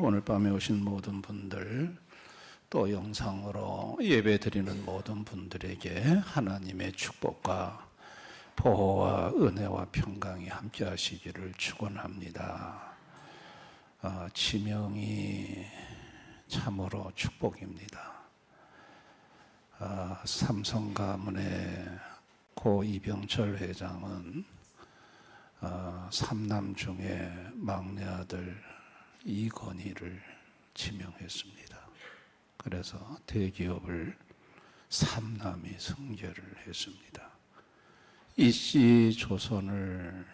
오늘 밤에 오신 모든 분들, 또 영상으로 예배드리는 모든 분들에게 하나님의 축복과 보호와 은혜와 평강이 함께 하시기를 축원합니다. 지명이 참으로 축복입니다. 삼성가문의 고 이병철 회장은 삼남 중에 막내 아들 이건희를 지명했습니다. 그래서 대기업을 삼남이 승계를 했습니다. 이씨 조선을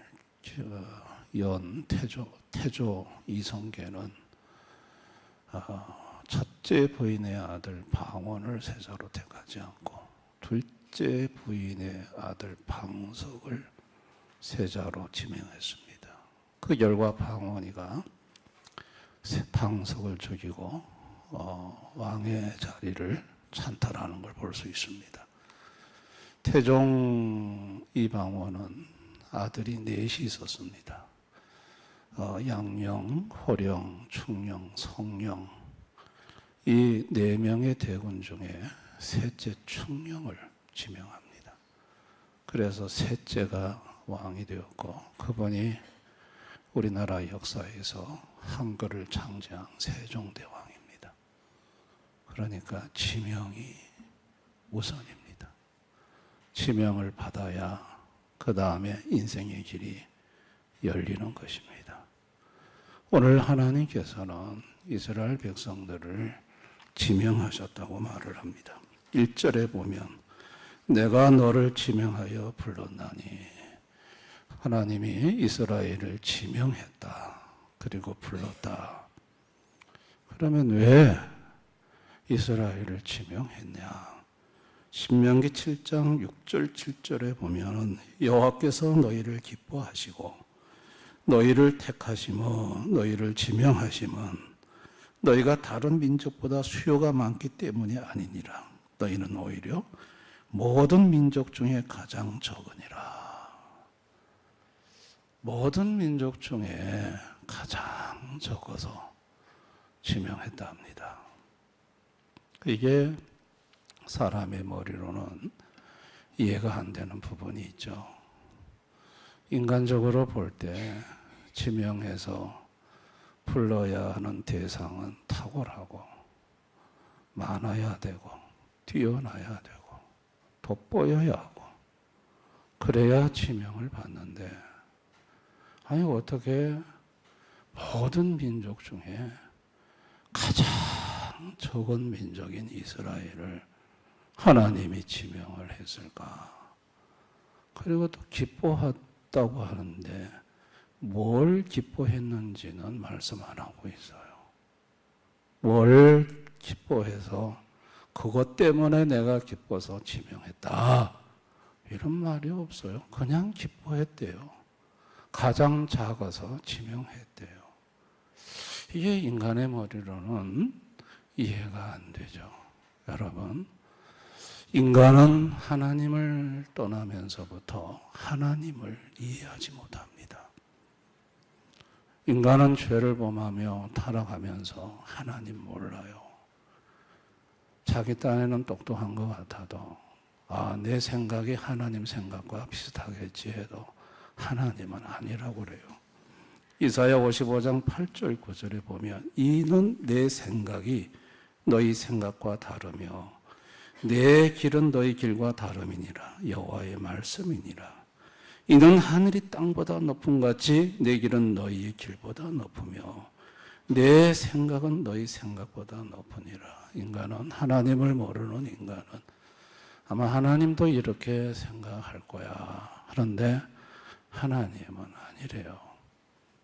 연 태조 이성계는 첫째 부인의 아들 방원을 세자로 택하지 않고 둘째 부인의 아들 방석을 세자로 지명했습니다. 그 결과 방원이가 방석을 죽이고 왕의 자리를 찬탈하는 걸 볼 수 있습니다. 태종 이방원은 아들이 넷이 있었습니다. 양령, 호령, 충령, 성령, 이 네 명의 대군 중에 셋째 충령을 지명합니다. 그래서 셋째가 왕이 되었고, 그분이 우리나라 역사에서 한글을 창제한 세종대왕입니다. 그러니까 지명이 우선입니다. 지명을 받아야 그 다음에 인생의 길이 열리는 것입니다. 오늘 하나님께서는 이스라엘 백성들을 지명하셨다고 말을 합니다. 1절에 보면 내가 너를 지명하여 불렀나니, 하나님이 이스라엘을 지명했다. 그리고 불렀다. 그러면 왜 이스라엘을 지명했냐? 신명기 7장 6절 7절에 보면 여호와께서 너희를 기뻐하시고 너희를 택하시며 너희를 지명하심은 너희가 다른 민족보다 수요가 많기 때문이 아니니라. 너희는 오히려 모든 민족 중에 가장 적으니라. 모든 민족 중에 가장 적어서 지명했다 합니다. 이게 사람의 머리로는 이해가 안 되는 부분이 있죠. 인간적으로 볼 때 지명해서 불러야 하는 대상은 탁월하고 많아야 되고 뛰어나야 되고 돋보여야 하고 그래야 지명을 받는데, 아니 어떻게 모든 민족 중에 가장 적은 민족인 이스라엘을 하나님이 지명을 했을까? 그리고 또 기뻐했다고 하는데 뭘 기뻐했는지는 말씀 안 하고 있어요. 뭘 기뻐해서 그것 때문에 내가 기뻐서 지명했다, 이런 말이 없어요. 그냥 기뻐했대요. 가장 작아서 지명했대요. 이게 인간의 머리로는 이해가 안 되죠. 여러분, 인간은 하나님을 떠나면서부터 하나님을 이해하지 못합니다. 인간은 죄를 범하며 타락하면서 하나님 몰라요. 자기 딴에는 똑똑한 것 같아도 내 생각이 하나님 생각과 비슷하겠지 해도 하나님은 아니라고 그래요. 이사야 55장 8절 9절에 보면 이는 내 생각이 너희 생각과 다르며 내 길은 너희 길과 다름이니라. 여호와의 말씀이니라. 이는 하늘이 땅보다 높음 같이 내 길은 너희의 길보다 높으며 내 생각은 너희 생각보다 높으니라. 인간은, 하나님을 모르는 인간은 아마 하나님도 이렇게 생각할 거야. 그런데 하나님은 아니래요.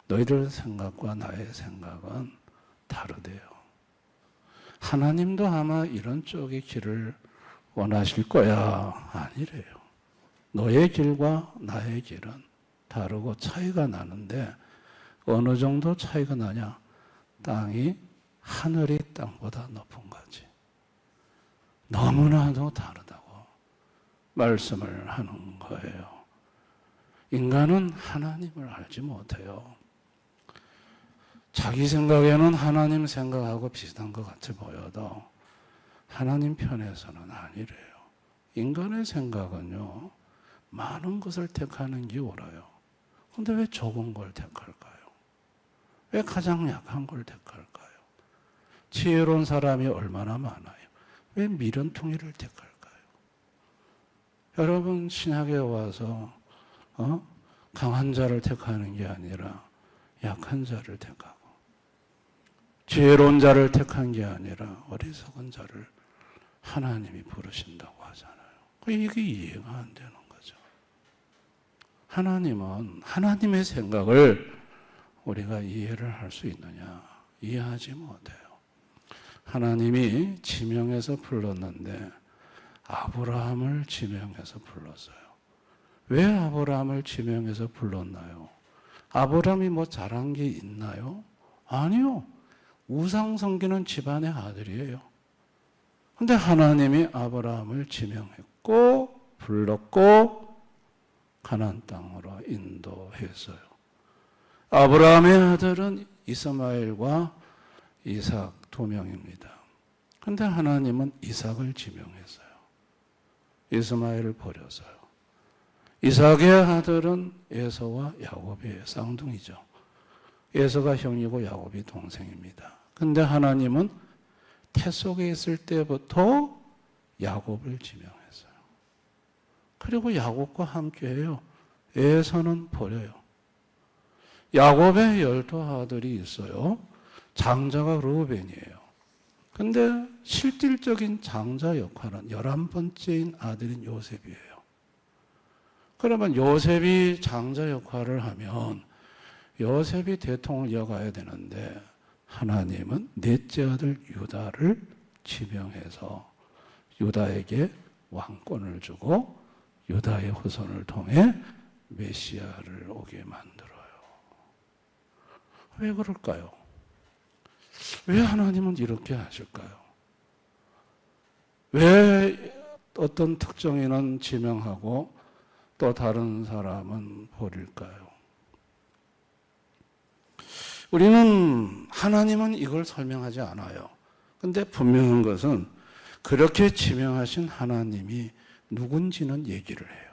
너희들 생각과 나의 생각은 다르대요. 하나님도 아마 이런 쪽의 길을 원하실 거야. 아니래요. 너의 길과 나의 길은 다르고 차이가 나는데 어느 정도 차이가 나냐? 땅이 하늘이 땅보다 높은 거지. 너무나도 다르다고 말씀을 하는 거예요. 인간은 하나님을 알지 못해요. 자기 생각에는 하나님 생각하고 비슷한 것 같아 보여도 하나님 편에서는 아니래요. 인간의 생각은요, 많은 것을 택하는 게 옳아요. 근데 왜 적은 걸 택할까요? 왜 가장 약한 걸 택할까요? 지혜로운 사람이 얼마나 많아요. 왜 미련통일을 택할까요? 여러분, 신학에 와서 강한 자를 택하는 게 아니라 약한 자를 택하고, 지혜로운 자를 택한 게 아니라 어리석은 자를 하나님이 부르신다고 하잖아요. 이게 이해가 안 되는 거죠. 하나님은 하나님의 생각을 우리가 이해를 할 수 있느냐? 이해하지 못해요. 하나님이 지명해서 불렀는데 아브라함을 지명해서 불렀어요. 왜 아브라함을 지명해서 불렀나요? 아브라함이 뭐 잘한 게 있나요? 아니요. 우상 섬기는 집안의 아들이에요. 근데 하나님이 아브라함을 지명했고 불렀고 가나안 땅으로 인도했어요. 아브라함의 아들은 이스마엘과 이삭 두 명입니다. 근데 하나님은 이삭을 지명했어요. 이스마엘을 버렸어요. 이삭의 아들은 에서와 야곱의 쌍둥이죠. 에서가 형이고 야곱이 동생입니다. 근데 하나님은 태 속에 있을 때부터 야곱을 지명했어요. 그리고 야곱과 함께해요. 에서는 버려요. 야곱의 12아들이 있어요. 장자가 르우벤이에요. 근데 실질적인 장자 역할은 11번째인 아들인 요셉이에요. 그러면 요셉이 장자 역할을 하면 요셉이 대통을 이어가야 되는데 하나님은 넷째 아들 유다를 지명해서 유다에게 왕권을 주고 유다의 후손을 통해 메시아를 오게 만들어요. 왜 그럴까요? 왜 하나님은 이렇게 하실까요? 왜 어떤 특정인은 지명하고 또 다른 사람은 버릴까요? 우리는 하나님은 이걸 설명하지 않아요. 근데 분명한 것은 그렇게 지명하신 하나님이 누군지는 얘기를 해요.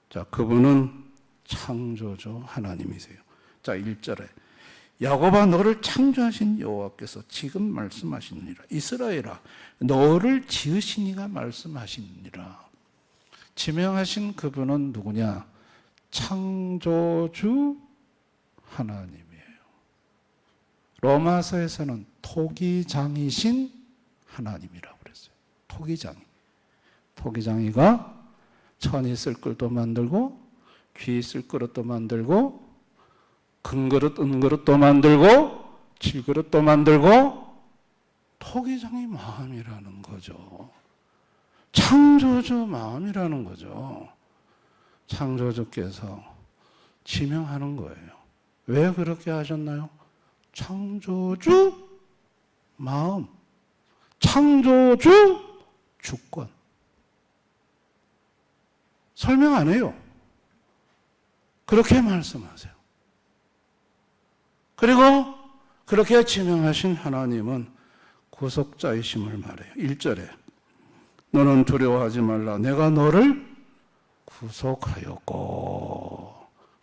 자, 그분은 창조주 하나님이세요. 자, 1절에 야곱아 너를 창조하신 여호와께서 지금 말씀하시니라. 이스라엘아 너를 지으신 이가 말씀하시니라. 지명하신 그분은 누구냐? 창조주 하나님이에요. 로마서에서는 토기장이신 하나님이라고 그랬어요. 토기장이. 토기장이가 천이 쓸 그릇도 만들고 귀 쓸 그릇도 만들고 금그릇, 은그릇도 만들고 질그릇도 만들고 토기장이 마음이라는 거죠. 창조주 마음이라는 거죠. 창조주께서 지명하는 거예요. 왜 그렇게 하셨나요? 창조주 마음, 창조주 주권. 설명 안 해요. 그렇게 말씀하세요. 그리고 그렇게 지명하신 하나님은 구속자이심을 말해요. 1절에 너는 두려워하지 말라. 내가 너를 구속하였고.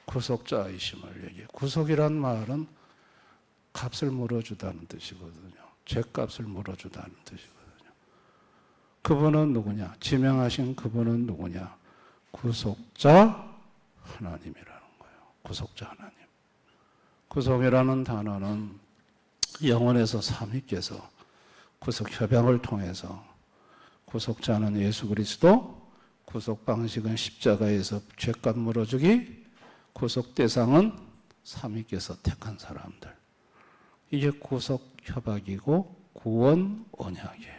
구속자이심을 얘기해요. 구속이란 말은 값을 물어주다는 뜻이거든요. 죄값을 물어주다는 뜻이거든요. 그분은 누구냐? 지명하신 그분은 누구냐? 구속자 하나님이라는 거예요. 구속자 하나님. 구속이라는 단어는 영원에서 삼위께서 구속 협약을 통해서 구속자는 예수 그리스도, 구속 방식은 십자가에서 죄값 물어주기, 구속 대상은 삼위께서 택한 사람들. 이게 구속 협약이고 구원 언약이에요.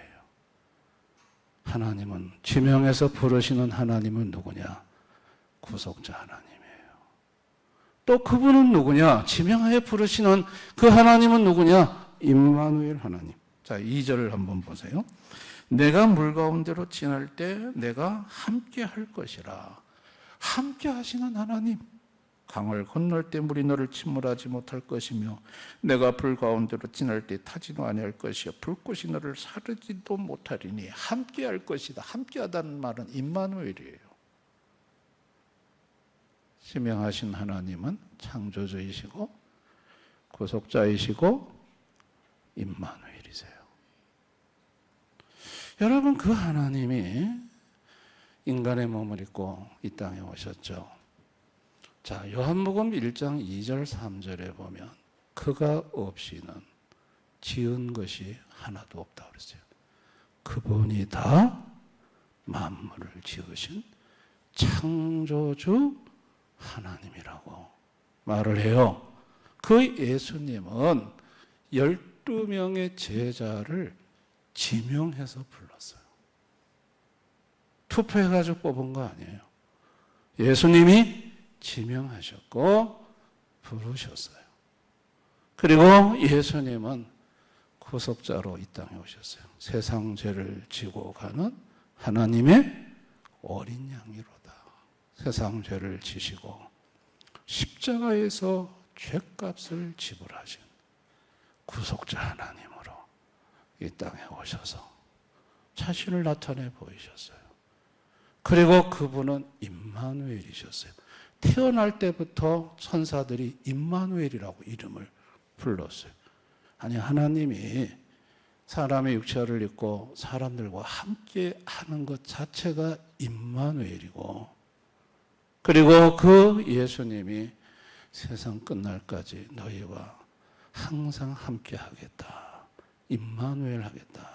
하나님은 지명해서 부르시는 하나님은 누구냐? 구속자 하나님이에요. 또 그분은 누구냐? 지명하여 부르시는 그 하나님은 누구냐? 임마누엘 하나님. 자, 2절을 한번 보세요. 내가 물 가운데로 지날 때 내가 함께 할 것이라. 함께 하시는 하나님. 강을 건널 때 물이 너를 침몰하지 못할 것이며 내가 불 가운데로 지날 때 타지도 아니할 것이요 불꽃이 너를 사르지도 못하리니 함께할 것이다. 함께하다는 말은 임마누엘이에요. 지명하신 하나님은 창조주이시고 구속자이시고 임마누엘이세요. 여러분, 그 하나님이 인간의 몸을 입고 이 땅에 오셨죠. 자, 요한복음 1장 2절 3절에 보면 그가 없이는 지은 것이 하나도 없다고 그랬어요. 그분이 다 만물을 지으신 창조주 하나님이라고 말을 해요. 그 예수님은 12명의 제자를 지명해서 불렀어요. 투표해가지고 뽑은 거 아니에요. 예수님이 지명하셨고 부르셨어요. 그리고 예수님은 구속자로 이 땅에 오셨어요. 세상 죄를 지고 가는 하나님의 어린 양이로다. 세상 죄를 지시고 십자가에서 죄값을 지불하신 구속자 하나님으로 이 땅에 오셔서 자신을 나타내 보이셨어요. 그리고 그분은 임마누엘이셨어요. 태어날 때부터 천사들이 임마누엘이라고 이름을 불렀어요. 아니, 하나님이 사람의 육체를 입고 사람들과 함께 하는 것 자체가 임마누엘이고, 그리고 그 예수님이 세상 끝날까지 너희와 항상 함께 하겠다, 임마누엘 하겠다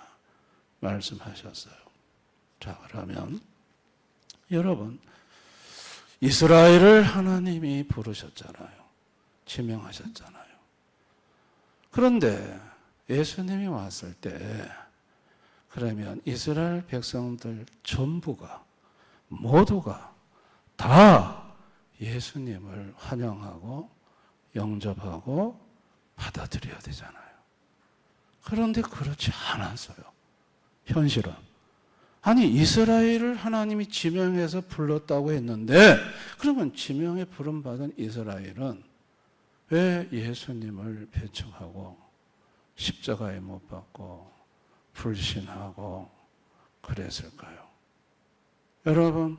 말씀하셨어요. 자, 그러면 여러분, 이스라엘을 하나님이 부르셨잖아요. 지명하셨잖아요. 그런데 예수님이 왔을 때 그러면 이스라엘 백성들 전부가 모두가 다 예수님을 환영하고 영접하고 받아들여야 되잖아요. 그런데 그렇지 않았어요. 현실은. 아니, 이스라엘을 하나님이 지명해서 불렀다고 했는데 그러면 지명에 부름받은 이스라엘은 왜 예수님을 배척하고 십자가에 못 박고 불신하고 그랬을까요? 여러분,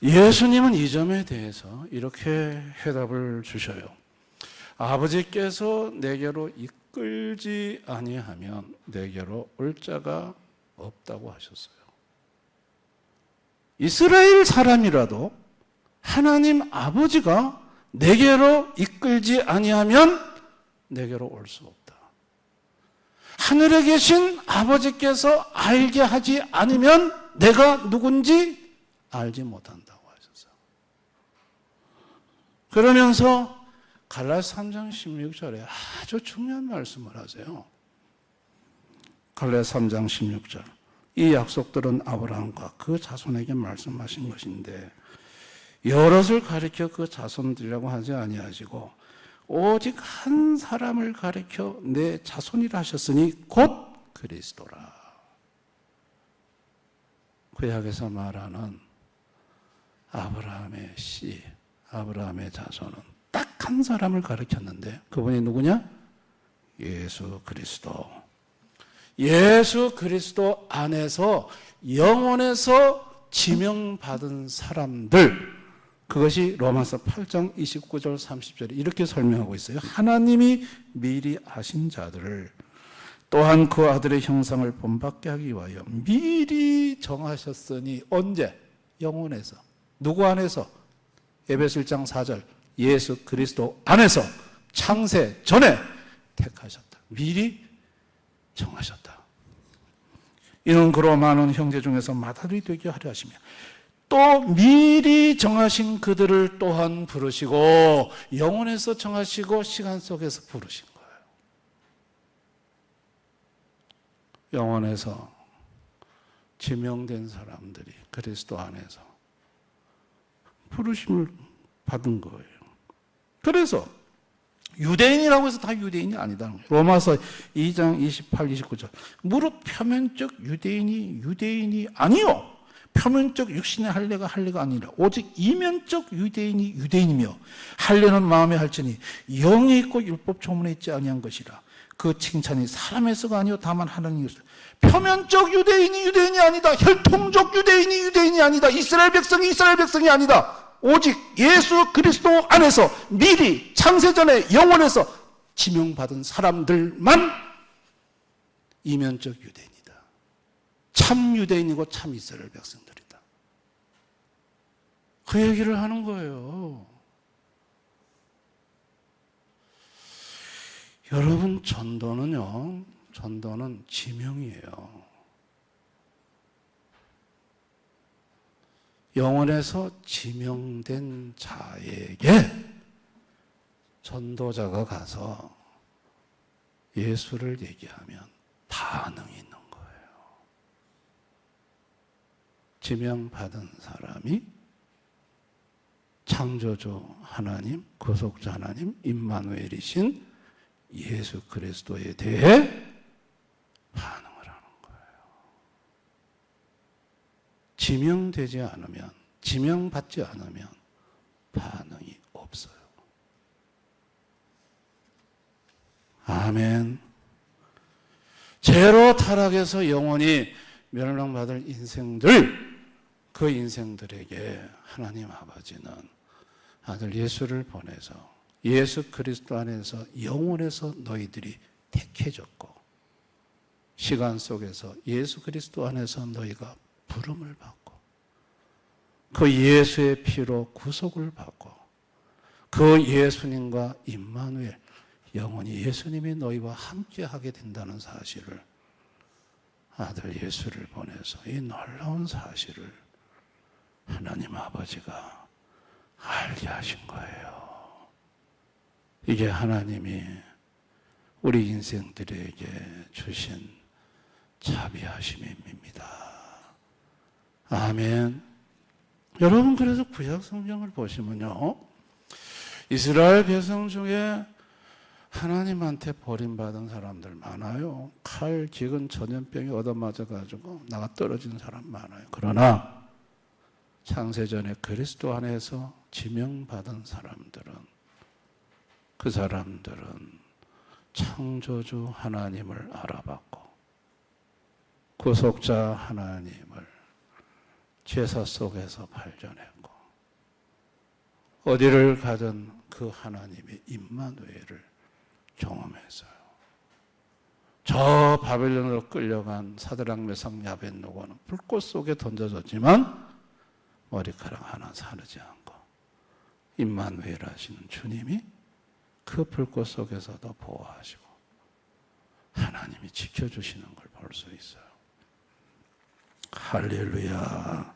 예수님은 이 점에 대해서 이렇게 해답을 주셔요. 아버지께서 내게로 이끌지 아니하면 내게로 올 자가 없다고 하셨어요. 이스라엘 사람이라도 하나님 아버지가 내게로 이끌지 아니하면 내게로 올 수 없다. 하늘에 계신 아버지께서 알게 하지 않으면 내가 누군지 알지 못한다고 하셨어요. 그러면서 갈라디아서 3장 16절에 아주 중요한 말씀을 하세요. 갈라디아서 3장 16절. 이 약속들은 아브라함과 그 자손에게 말씀하신 것인데 여럿을 가리켜 그 자손들이라고 하지 아니하시고 오직 한 사람을 가리켜 내 자손이라 하셨으니 곧 그리스도라. 구약에서 말하는 아브라함의 씨, 아브라함의 자손은 딱 한 사람을 가리켰는데 그분이 누구냐? 예수 그리스도. 예수 그리스도 안에서 영원에서 지명받은 사람들, 그것이 로마서 8장 29절 30절에 이렇게 설명하고 있어요. 하나님이 미리 아신 자들을 또한 그 아들의 형상을 본받게 하기 위하여 미리 정하셨으니 언제? 영원에서. 누구 안에서? 에베소 1장 4절 예수 그리스도 안에서 창세 전에 택하셨다. 미리 정하셨다. 이는 그로 많은 형제 중에서 맏아들이 되게 하려 하시며 또 미리 정하신 그들을 또한 부르시고 영원에서 정하시고 시간 속에서 부르신 거예요. 영원에서 지명된 사람들이 그리스도 안에서 부르심을 받은 거예요. 그래서 유대인이라고 해서 다 유대인이 아니다는 거예요. 로마서 2장 28, 29절 무릇 표면적 유대인이 아니요 표면적 육신의 할례가 할례가 아니라 오직 이면적 유대인이 유대인이며 할례는 마음에 할지니 영이 있고 율법 조문에 있지 아니한 것이라. 그 칭찬이 사람에서가 아니요 다만 하나님이었어요. 표면적 유대인이 유대인이 아니다. 혈통적 유대인이 유대인이 아니다. 이스라엘 백성이 이스라엘 백성이 아니다. 오직 예수 그리스도 안에서 미리 창세전에 영원에서 지명받은 사람들만 이면적 유대인이다. 참 유대인이고 참 이스라엘 백성들이다. 그 얘기를 하는 거예요. 여러분, 전도는요, 전도는 지명이에요. 영원에서 지명된 자에게 전도자가 가서 예수를 얘기하면 반응이 있는 거예요. 지명받은 사람이 창조주 하나님, 구속자 하나님, 임마누엘이신 예수 그리스도에 대해 반응을 하는 거예요. 지명되지 않으면, 지명받지 않으면 반응이 없어요. 아멘. 죄로 타락해서 영원히 멸망받을 인생들, 그 인생들에게 하나님 아버지는 아들 예수를 보내서 예수 그리스도 안에서 영원에서 너희들이 택해졌고 시간 속에서 예수 그리스도 안에서 너희가 부름을 받고 그 예수의 피로 구속을 받고 그 예수님과 임마누엘 영원히 예수님이 너희와 함께 하게 된다는 사실을 아들 예수를 보내서 이 놀라운 사실을 하나님 아버지가 알게 하신 거예요. 이게 하나님이 우리 인생들에게 주신 자비하심입니다. 아멘. 여러분, 그래서 구약 성경을 보시면요, 이스라엘 백성 중에 하나님한테 버림받은 사람들 많아요. 칼, 기근, 전염병이 얻어맞아가지고 나가 떨어진 사람 많아요. 그러나 창세전에 그리스도 안에서 지명받은 사람들은, 그 사람들은 창조주 하나님을 알아봤고 구속자 하나님을 제사 속에서 발견했고 어디를 가든 그 하나님의 임마누엘을 경험했어요. 저 바벨론으로 끌려간 사드락 메삭 아벳느고는 불꽃 속에 던져졌지만 머리카락 하나 사르지 않고 임마누엘 하시는 주님이 그 불꽃 속에서도 보호하시고 하나님이 지켜주시는 걸 볼 수 있어요. 할렐루야.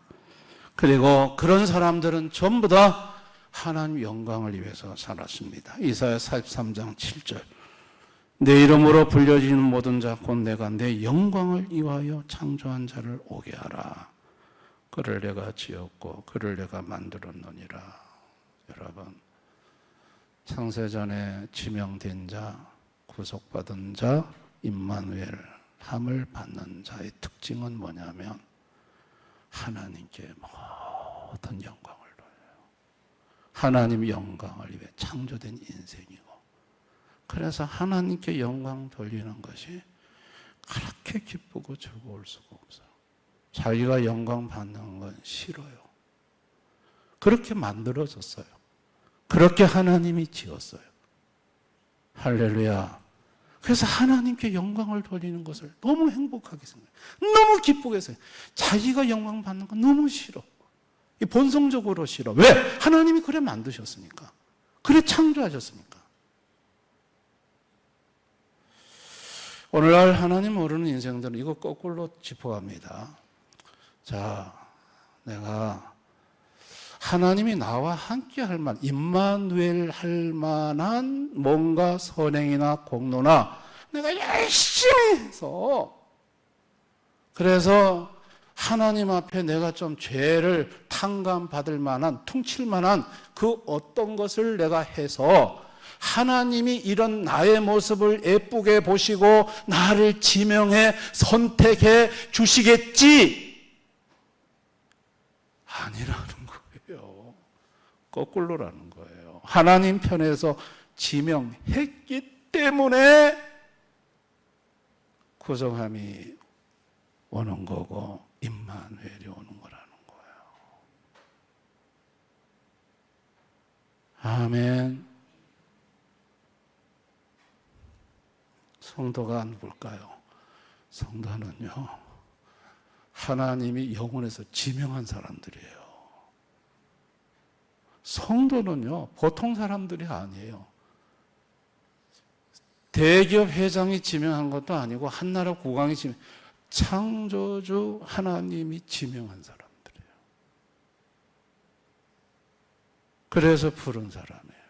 그리고 그런 사람들은 전부 다 하나님 영광을 위해서 살았습니다. 이사야 43장 7절. 내 이름으로 불려지는 모든 자 곧 내가 내 영광을 위하여 창조한 자를 오게 하라. 그를 내가 지었고 그를 내가 만들었느니라. 여러분, 창세전에 지명된 자, 구속받은 자, 임마누엘 함을 받는 자의 특징은 뭐냐면 하나님께 모든 영광을 돌려요. 하나님 영광을 위해 창조된 인생이고, 그래서 하나님께 영광 돌리는 것이 그렇게 기쁘고 즐거울 수가 없어요. 자기가 영광 받는 건 싫어요. 그렇게 만들어졌어요. 그렇게 하나님이 지었어요. 할렐루야. 그래서 하나님께 영광을 돌리는 것을 너무 행복하게 생각해요. 너무 기쁘게 생각해요. 자기가 영광 받는 건 너무 싫어. 본성적으로 싫어. 왜? 하나님이 그래 만드셨으니까. 그래 창조하셨으니까. 오늘날 하나님 모르는 인생들은 이거 거꾸로 짚어갑니다. 자, 내가 하나님이 나와 함께 할 만, 임마누엘 할 만한 뭔가 선행이나 공로나 내가 열심히 해서, 그래서 하나님 앞에 내가 좀 죄를 탕감받을 만한, 퉁칠 만한 그 어떤 것을 내가 해서 하나님이 이런 나의 모습을 예쁘게 보시고 나를 지명해 선택해 주시겠지. 아니라는 거예요. 거꾸로라는 거예요. 하나님 편에서 지명했기 때문에 구성함이 오는 거고 임마누엘이 오는 거라는 거예요. 아멘. 성도가 누굴까요? 성도는요, 하나님이 영혼에서 지명한 사람들이에요. 성도는요, 보통 사람들이 아니에요. 대기업 회장이 지명한 것도 아니고 한나라 국왕이 창조주 하나님이 지명한 사람들이에요. 그래서 부른 사람이에요.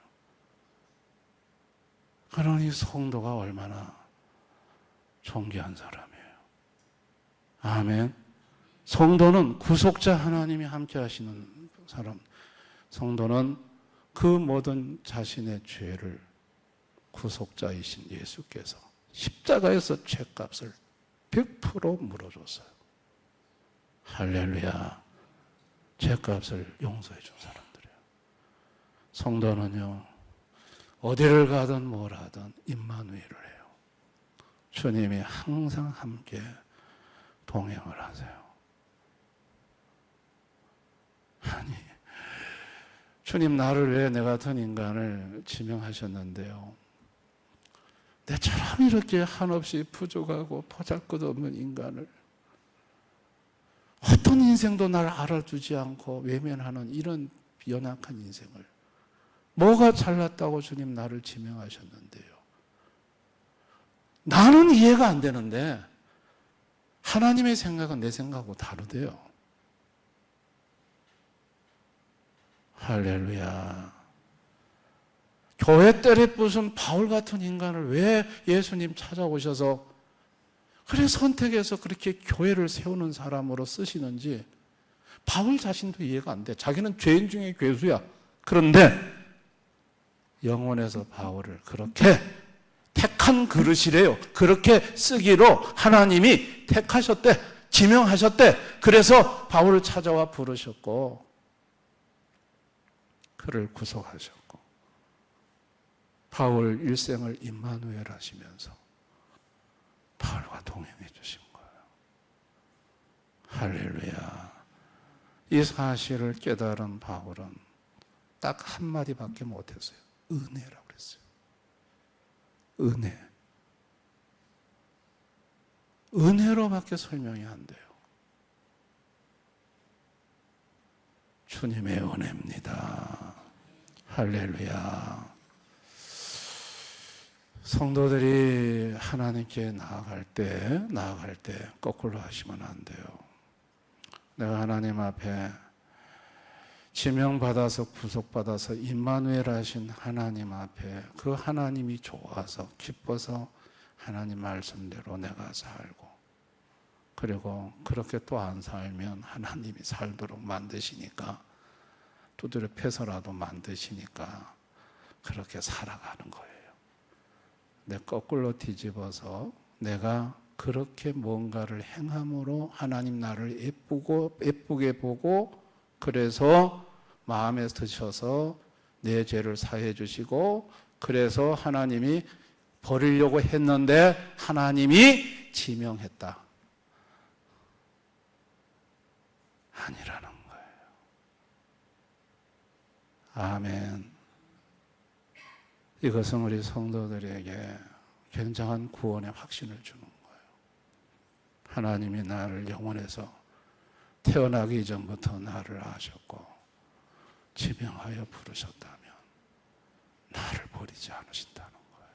그러니 성도가 얼마나 존귀한 사람이에요. 아멘. 성도는 구속자 하나님이 함께 하시는 사람. 성도는 그 모든 자신의 죄를 구속자이신 예수께서 십자가에서 죄값을 100% 물어줬어요. 할렐루야. 죄값을 용서해 준 사람들이에요. 성도는요, 어디를 가든 뭘 하든 임마누엘을 해요. 주님이 항상 함께 동행을 하세요. 아니, 주님 나를 왜 내 같은 인간을 지명하셨는데요? 내처럼 이렇게 한없이 부족하고 보잘것없는 인간을, 어떤 인생도 날 알아주지 않고 외면하는 이런 연약한 인생을 뭐가 잘났다고 주님 나를 지명하셨는데요? 나는 이해가 안 되는데 하나님의 생각은 내 생각하고 다르대요. 할렐루야. 교회 때에 부순 바울 같은 인간을 왜 예수님 찾아오셔서 그래 선택해서 그렇게 교회를 세우는 사람으로 쓰시는지 바울 자신도 이해가 안 돼. 자기는 죄인 중에 괴수야. 그런데 영혼에서 바울을 그렇게 택한 그릇이래요. 그렇게 쓰기로 하나님이 택하셨대. 지명하셨대. 그래서 바울을 찾아와 부르셨고 그를 구속하셨고 바울 일생을 임마누엘 하시면서 바울과 동행해 주신 거예요. 할렐루야. 이 사실을 깨달은 바울은 딱 한마디밖에 못했어요. 은혜라고 그랬어요. 은혜. 은혜로밖에 설명이 안 돼요. 주님의 은혜입니다. 할렐루야. 성도들이 하나님께 나아갈 때 거꾸로 하시면 안 돼요. 내가 하나님 앞에 지명받아서 구속받아서 임마누엘 하신 하나님 앞에 그 하나님이 좋아서 기뻐서 하나님 말씀대로 내가 살고 그리고 그렇게 또 안 살면 하나님이 살도록 만드시니까 두드려 패서라도 만드시니까 그렇게 살아가는 거예요. 내 거꾸로 뒤집어서 내가 그렇게 뭔가를 행함으로 하나님 나를 예쁘게 보고 그래서 마음에 드셔서 내 죄를 사해 주시고 그래서 하나님이 버리려고 했는데 하나님이 지명했다. 아니라는 거예요. 아멘. 이것은 우리 성도들에게 굉장한 구원의 확신을 주는 거예요. 하나님이 나를 영혼에서 태어나기 이전부터 나를 아셨고 지명하여 부르셨다면 나를 버리지 않으신다는 거예요.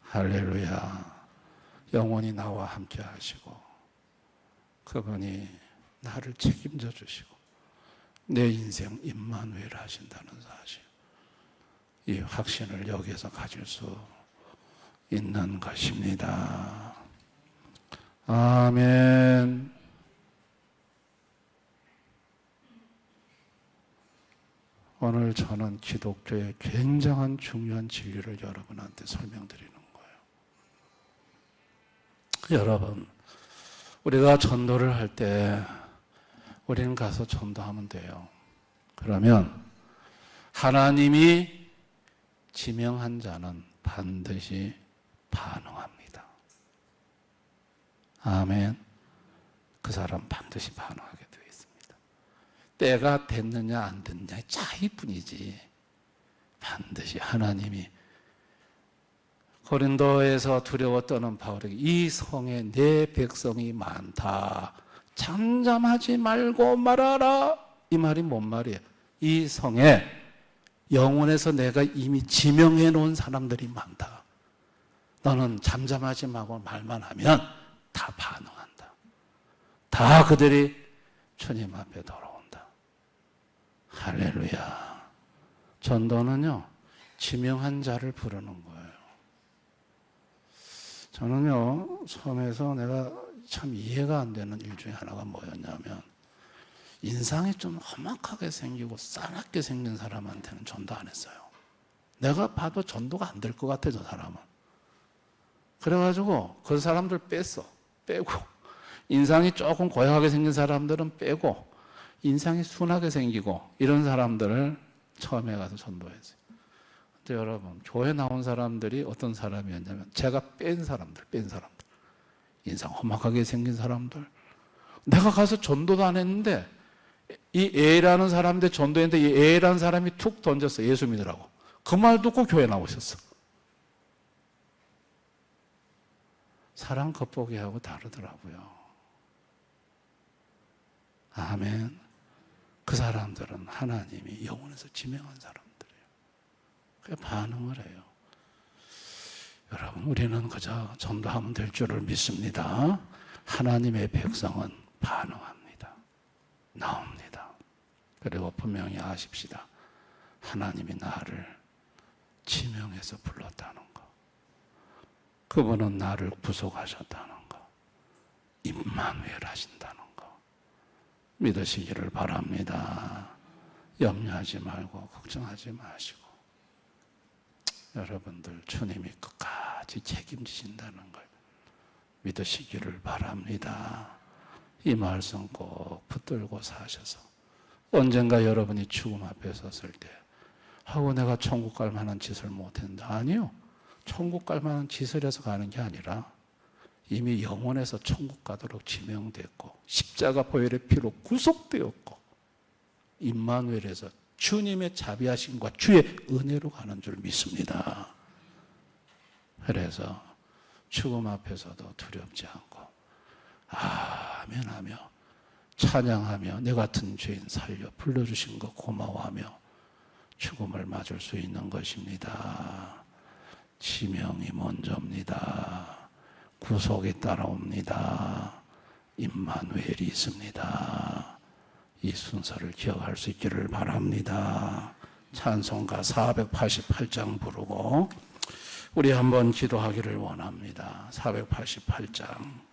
할렐루야. 영원히 나와 함께 하시고 그분이 나를 책임져 주시고 내 인생 임마누엘 하신다는 사실, 이 확신을 여기에서 가질 수 있는 것입니다. 아멘. 오늘 저는 기독교의 굉장한 중요한 진리를 여러분한테 설명드리는 거예요. 여러분, 우리가 전도를 할 때 우리는 가서 전도하면 돼요. 그러면 하나님이 지명한 자는 반드시 반응합니다. 아멘. 그 사람 반드시 반응하게 되어 있습니다. 때가 됐느냐 안 됐느냐의 차이뿐이지 반드시 하나님이 고린도에서 두려워 떠는 바울에게 이 성에 내 백성이 많다. 잠잠하지 말고 말하라. 이 말이 뭔 말이에요? 이 성에 영혼에서 내가 이미 지명해 놓은 사람들이 많다. 너는 잠잠하지 말고 말만 하면 다 반응한다. 다 그들이 주님 앞에 돌아온다. 할렐루야. 전도는요, 지명한 자를 부르는 거예요. 저는요, 처음에서 내가 참 이해가 안 되는 일 중에 하나가 뭐였냐면, 인상이 좀 험악하게 생기고 싸납게 생긴 사람한테는 전도 안 했어요. 내가 봐도 전도가 안 될 것 같아, 저 사람은. 그래가지고 그 사람들 빼고, 인상이 조금 고약하게 생긴 사람들은 빼고, 인상이 순하게 생기고, 이런 사람들을 처음에 가서 전도했어요. 근데 여러분, 교회 나온 사람들이 어떤 사람이었냐면, 제가 뺀 사람들. 인상 험악하게 생긴 사람들. 내가 가서 전도도 안 했는데, 이 A라는 사람한테 전도했는데, 이 A라는 사람이 툭 던졌어. 예수 믿으라고. 그 말 듣고 교회 나오셨어. 사람 겉보기하고 다르더라고요. 아멘. 그 사람들은 하나님이 영혼에서 지명한 사람들이에요. 그게 반응을 해요. 여러분, 우리는 그저 전도하면 될 줄을 믿습니다. 하나님의 백성은 반응합니다. 나옵니다. 그리고 분명히 아십시다. 하나님이 나를 지명해서 불렀다는 거. 그분은 나를 구속하셨다는 거. 임마누엘 하신다는 거. 믿으시기를 바랍니다. 염려하지 말고 걱정하지 마시고 여러분들 주님이 끝까지 책임지신다는 걸 믿으시기를 바랍니다. 이 말씀 꼭 붙들고 사셔서 언젠가 여러분이 죽음 앞에 섰을 때 하고 내가 천국 갈 만한 짓을 못했는데 아니요. 천국 갈 만한 짓을 해서 가는 게 아니라 이미 영원에서 천국 가도록 지명됐고 십자가 보혈의 피로 구속되었고 임마누엘에서 주님의 자비하심과 주의 은혜로 가는 줄 믿습니다. 그래서 죽음 앞에서도 두렵지 않고 아멘하며 찬양하며 내 같은 죄인 살려 불러주신 것 고마워하며 죽음을 맞을 수 있는 것입니다. 지명이 먼저입니다. 구속이 따라옵니다. 임마누엘이 있습니다. 이 순서를 기억할 수 있기를 바랍니다. 찬송가 488장 부르고 우리 한번 기도하기를 원합니다. 488장.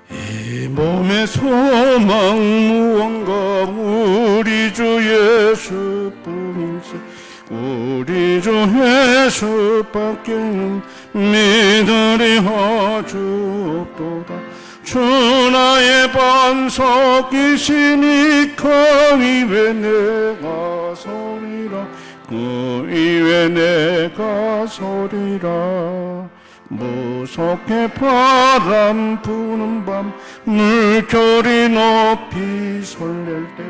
이 몸의 소망 무언가 우리 주 예수뿐이지 우리 주 예수밖에는 믿으리하 주 없도다. 주 나의 반석이시니 그 위에 내가 서리라. 그 위에 내가 서리라. 무섭게 바람 부는 밤 물결이 높이 설렐 때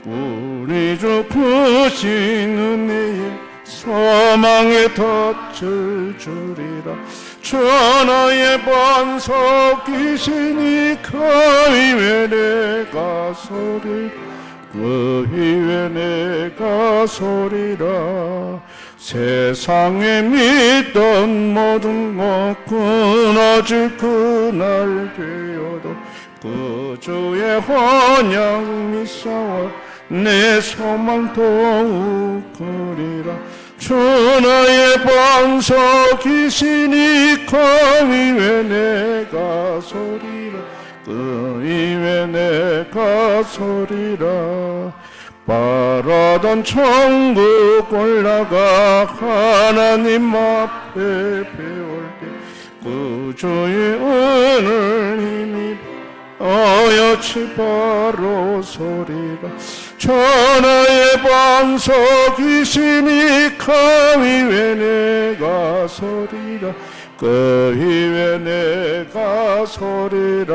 우리 주 크신 은혜에 소망에 덫을 주리라. 주 나의 반석이시니 그 위에 내가 서리라. 그 위에 내가 서리라. 세상에 믿던 모든 것 끊어질 그날 되어도 그 주의 환영 미사와 내 소망 더욱 크리라. 주 나의 반석이시니 그 위에 내가 서리라. 그 이외 내가 서리라. 바라던 천국 올라가 하나님 앞에 배울 때 그 주의 은을 힘입어 여치 바로 서리라. 천하의 반석이시니 그 위에 내가 서리라. 그 위에 내가 서리라.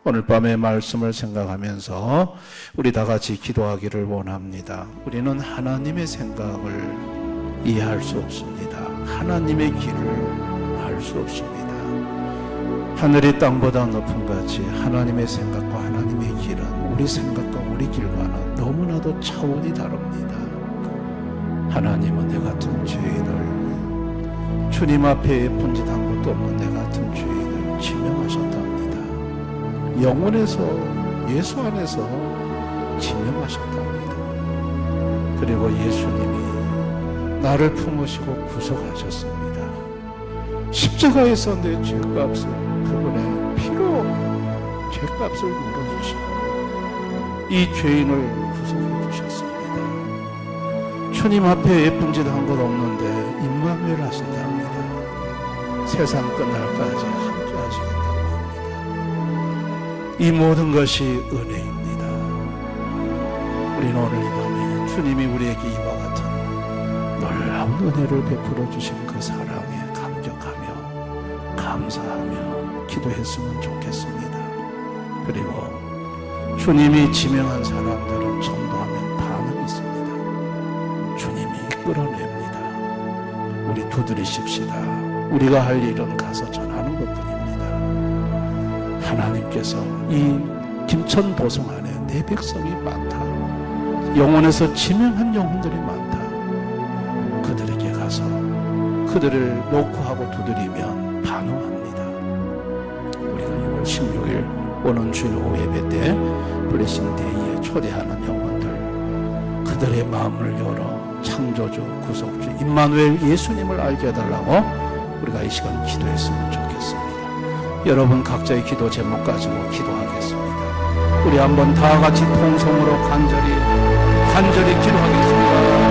오늘 밤의 말씀을 생각하면서 우리 다 같이 기도하기를 원합니다. 우리는 하나님의 생각을 이해할 수 없습니다. 하나님의 길을 알 수 없습니다. 하늘이 땅보다 높은 같이 하나님의 생각과 하나님의 길은 우리 생각과 우리 길과는 너무나도 차원이 다릅니다. 하나님은 내 같은 죄인을, 주님 앞에 예쁜 짓 한 것도 없는 내 같은 죄인을 지명하셨답니다. 영혼에서, 예수 안에서 지명하셨답니다. 그리고 예수님이 나를 품으시고 구속하셨습니다. 십자가에서 내 죄값을, 그분의 피로 죄값을 물어주시고 이 죄인을 구속해 주셨습니다. 주님 앞에 예쁜 짓 한 것 없는데 임마누엘 하신답니다. 세상 끝날까지 함께 하시겠다고 합니다. 이 모든 것이 은혜입니다. 우리는 오늘 이 밤에 주님이 우리에게 이와 같은 놀라운 은혜를 베풀어 주신 그 사랑에 감격하며 감사하며 기도했으면 좋겠습니다. 그리고 주님이 지명한 사람들은 전도하면 반응이 있습니다. 주님이 끌어냅니다. 우리 두드리십시다. 우리가 할 일은 가서 전하는 것뿐입니다. 하나님께서 이 김천 보성 안에 내 백성이 많다. 영혼에서 지명한 영혼들이 많다. 그들에게 가서 그들을 놓고 하고 두드리면 반응합니다. 우리가 6월 16일 오는 주일 오후 예배 때 블레싱 데이에 초대하는 영혼들, 그들의 마음을 열어 창조주, 구속주, 임마누엘 예수님을 알게 해달라고 우리가 이 시간 기도했으면 좋겠습니다. 여러분 각자의 기도 제목 가지고 기도하겠습니다. 우리 한번 다 같이 통성으로 간절히 기도하겠습니다.